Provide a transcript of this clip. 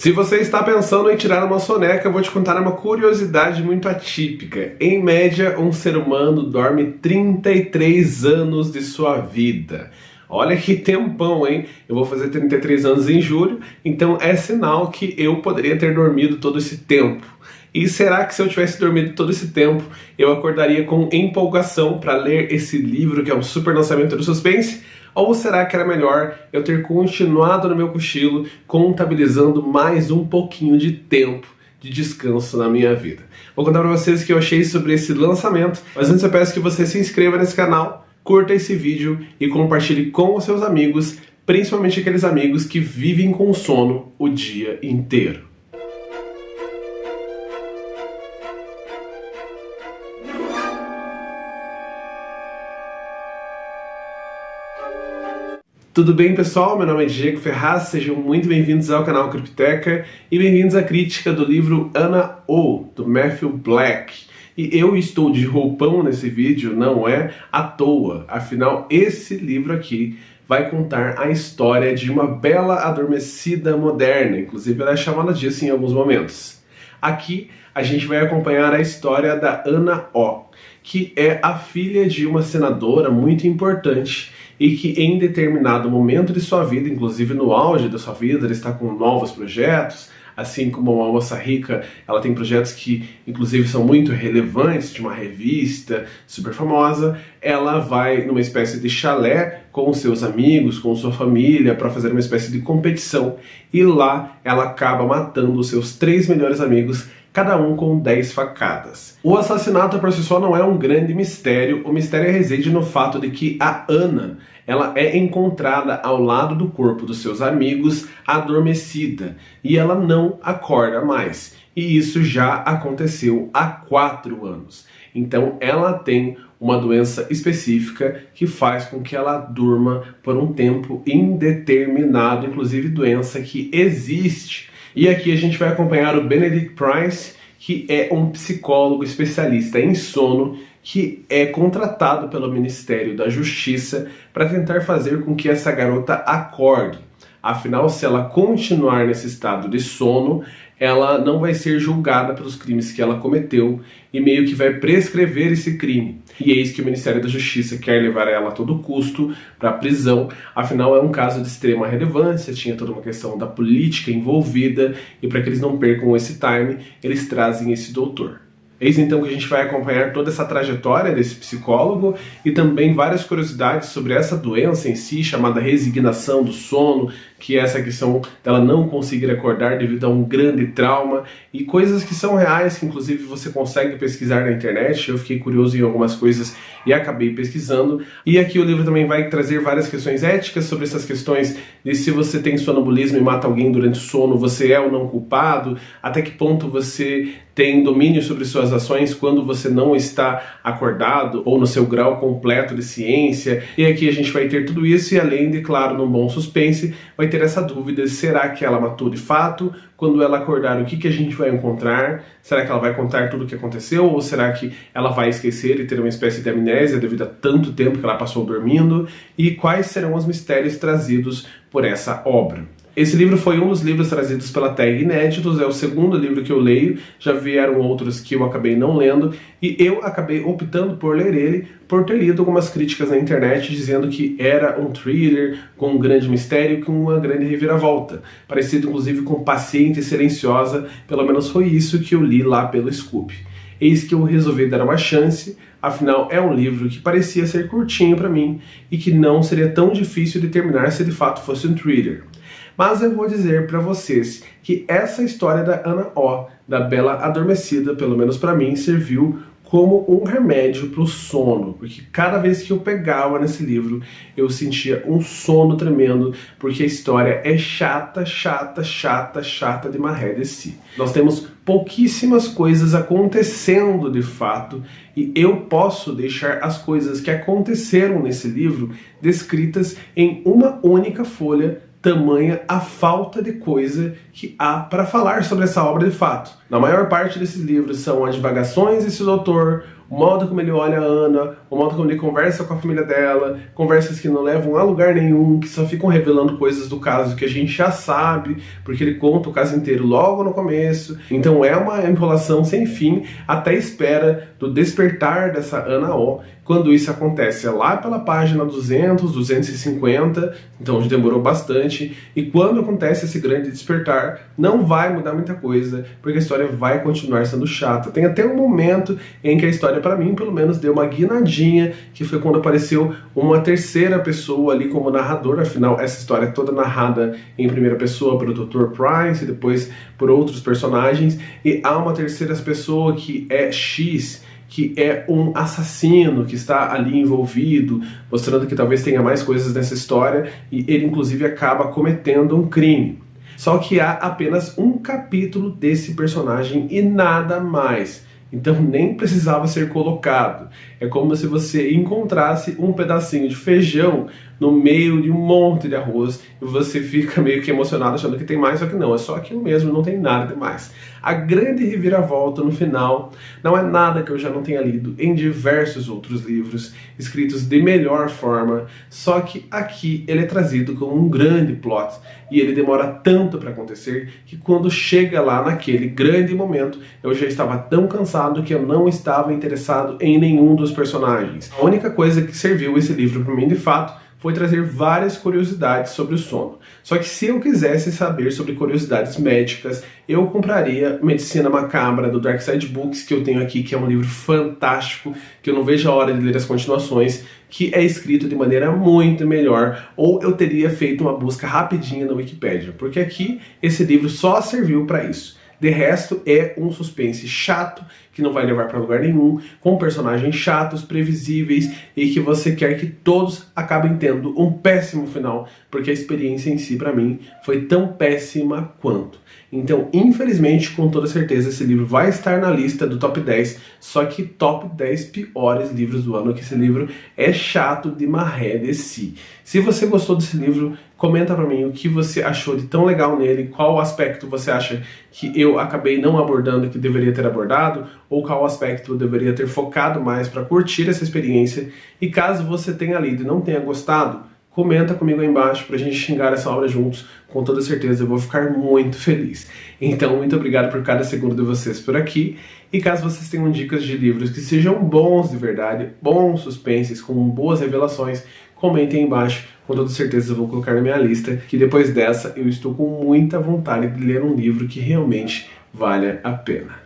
Se você está pensando em tirar uma soneca, eu vou te contar uma curiosidade muito atípica. Em média, um ser humano dorme 33 anos de sua vida. Olha que tempão, hein? Eu vou fazer 33 anos em julho, então é sinal que eu poderia ter dormido todo esse tempo. E será que se eu tivesse dormido todo esse tempo, eu acordaria com empolgação para ler esse livro que é um super lançamento do suspense? Ou será que era melhor eu ter continuado no meu cochilo, contabilizando mais um pouquinho de tempo de descanso na minha vida? Vou contar para vocês o que eu achei sobre esse lançamento, mas antes eu peço que você se inscreva nesse canal, curta esse vídeo e compartilhe com os seus amigos, principalmente aqueles amigos que vivem com sono o dia inteiro. Tudo bem, pessoal? Meu nome é Diego Ferraz, sejam muito bem-vindos ao canal Cripteca e bem-vindos à crítica do livro Ana O, do Matthew Black. E eu estou de roupão nesse vídeo, não é à toa, afinal esse livro aqui vai contar a história de uma bela adormecida moderna, inclusive ela é chamada disso em alguns momentos. Aqui a gente vai acompanhar a história da Ana O, que é a filha de uma senadora muito importante e que em determinado momento de sua vida, inclusive no auge da sua vida, ela está com novos projetos, assim como uma moça rica, ela tem projetos que inclusive são muito relevantes, de uma revista super famosa. Ela vai numa espécie de chalé com seus amigos, com sua família, para fazer uma espécie de competição, e lá ela acaba matando os seus 3 melhores amigos, cada um com 10 facadas. O assassinato por si só não é um grande mistério, o mistério reside no fato de que a Ana, ela é encontrada ao lado do corpo dos seus amigos, adormecida, e ela não acorda mais. E isso já aconteceu há 4 anos. Então ela tem uma doença específica que faz com que ela durma por um tempo indeterminado, inclusive doença que existe. E aqui a gente vai acompanhar o Benedict Price, que é um psicólogo especialista em sono, que é contratado pelo Ministério da Justiça para tentar fazer com que essa garota acorde. Afinal, se ela continuar nesse estado de sono, ela não vai ser julgada pelos crimes que ela cometeu e meio que vai prescrever esse crime. E eis que o Ministério da Justiça quer levar ela a todo custo para a prisão, afinal é um caso de extrema relevância, tinha toda uma questão da política envolvida, e para que eles não percam esse time, eles trazem esse doutor. Eis então que a gente vai acompanhar toda essa trajetória desse psicólogo e também várias curiosidades sobre essa doença em si, chamada resignação do sono, que é essa questão dela não conseguir acordar devido a um grande trauma, e coisas que são reais, que inclusive você consegue pesquisar na internet. Eu fiquei curioso em algumas coisas e acabei pesquisando. E aqui o livro também vai trazer várias questões éticas sobre essas questões de se você tem sonambulismo e mata alguém durante o sono, você é ou não culpado, até que ponto você tem domínio sobre suas ações quando você não está acordado ou no seu grau completo de ciência. E aqui a gente vai ter tudo isso, e além de, claro, num bom suspense, vai ter essa dúvida: será que ela matou de fato? Quando ela acordar, o que a gente vai encontrar? Será que ela vai contar tudo o que aconteceu? Ou será que ela vai esquecer e ter uma espécie de amnésia devido a tanto tempo que ela passou dormindo? E quais serão os mistérios trazidos por essa obra? Esse livro foi um dos livros trazidos pela Tag Inéditos, é o segundo livro que eu leio, já vieram outros que eu acabei não lendo, e eu acabei optando por ler ele, por ter lido algumas críticas na internet dizendo que era um thriller com um grande mistério, com uma grande reviravolta, parecido inclusive com Paciente Silenciosa, pelo menos foi isso que eu li lá pelo Scoop. Eis que eu resolvi dar uma chance, afinal é um livro que parecia ser curtinho para mim e que não seria tão difícil de terminar se de fato fosse um thriller. Mas eu vou dizer para vocês que essa história da Ana O, da Bela Adormecida, pelo menos para mim, serviu como um remédio para o sono, porque cada vez que eu pegava nesse livro, eu sentia um sono tremendo, porque a história é chata de maré de si. Nós temos pouquíssimas coisas acontecendo de fato, e eu posso deixar as coisas que aconteceram nesse livro descritas em uma única folha, tamanha a falta de coisa que há para falar sobre essa obra de fato. Na maior parte desses livros são as divagações desse doutor, o modo como ele olha a Ana, o modo como ele conversa com a família dela, conversas que não levam a lugar nenhum, que só ficam revelando coisas do caso que a gente já sabe, porque ele conta o caso inteiro logo no começo. Então é uma enrolação sem fim, até a espera do despertar dessa Ana O. Quando isso acontece é lá pela página 200, 250, então já demorou bastante, e quando acontece esse grande despertar, não vai mudar muita coisa, porque a história vai continuar sendo chata. Tem até um momento em que a história, para mim, pelo menos, deu uma guinadinha, que foi quando apareceu uma terceira pessoa ali como narrador. Afinal, essa história é toda narrada em primeira pessoa pelo Dr. Price e depois por outros personagens, e há uma terceira pessoa que é X, que é um assassino que está ali envolvido, mostrando que talvez tenha mais coisas nessa história, e ele inclusive acaba cometendo um crime. Só que há apenas um capítulo desse personagem e nada mais. Então nem precisava ser colocado. É como se você encontrasse um pedacinho de feijão no meio de um monte de arroz e você fica meio que emocionado achando que tem mais, só que não, é só aquilo mesmo, não tem nada demais. A grande reviravolta no final não é nada que eu já não tenha lido em diversos outros livros, escritos de melhor forma, só que aqui ele é trazido como um grande plot e ele demora tanto para acontecer que quando chega lá naquele grande momento eu já estava tão cansado que eu não estava interessado em nenhum dos personagens. A única coisa que serviu esse livro para mim de fato foi trazer várias curiosidades sobre o sono. Só que se eu quisesse saber sobre curiosidades médicas, eu compraria Medicina Macabra, do Dark Side Books, que eu tenho aqui, que é um livro fantástico, que eu não vejo a hora de ler as continuações, que é escrito de maneira muito melhor, ou eu teria feito uma busca rapidinha na Wikipédia, porque aqui esse livro só serviu para isso. De resto, é um suspense chato, que não vai levar para lugar nenhum, com personagens chatos, previsíveis, e que você quer que todos acabem tendo um péssimo final, porque a experiência em si, para mim, foi tão péssima quanto. Então, infelizmente, com toda certeza, esse livro vai estar na lista do top 10, só que top 10 piores livros do ano, que esse livro é chato de marré de si. Se você gostou desse livro, comenta pra mim o que você achou de tão legal nele, qual aspecto você acha que eu acabei não abordando que deveria ter abordado, ou qual aspecto eu deveria ter focado mais para curtir essa experiência. E caso você tenha lido e não tenha gostado, comenta comigo aí embaixo pra gente xingar essa obra juntos, com toda certeza eu vou ficar muito feliz. Então, muito obrigado por cada segundo de vocês por aqui, e caso vocês tenham dicas de livros que sejam bons de verdade, bons suspenses, com boas revelações, comentem aí embaixo, com toda certeza eu vou colocar na minha lista, que depois dessa eu estou com muita vontade de ler um livro que realmente valha a pena.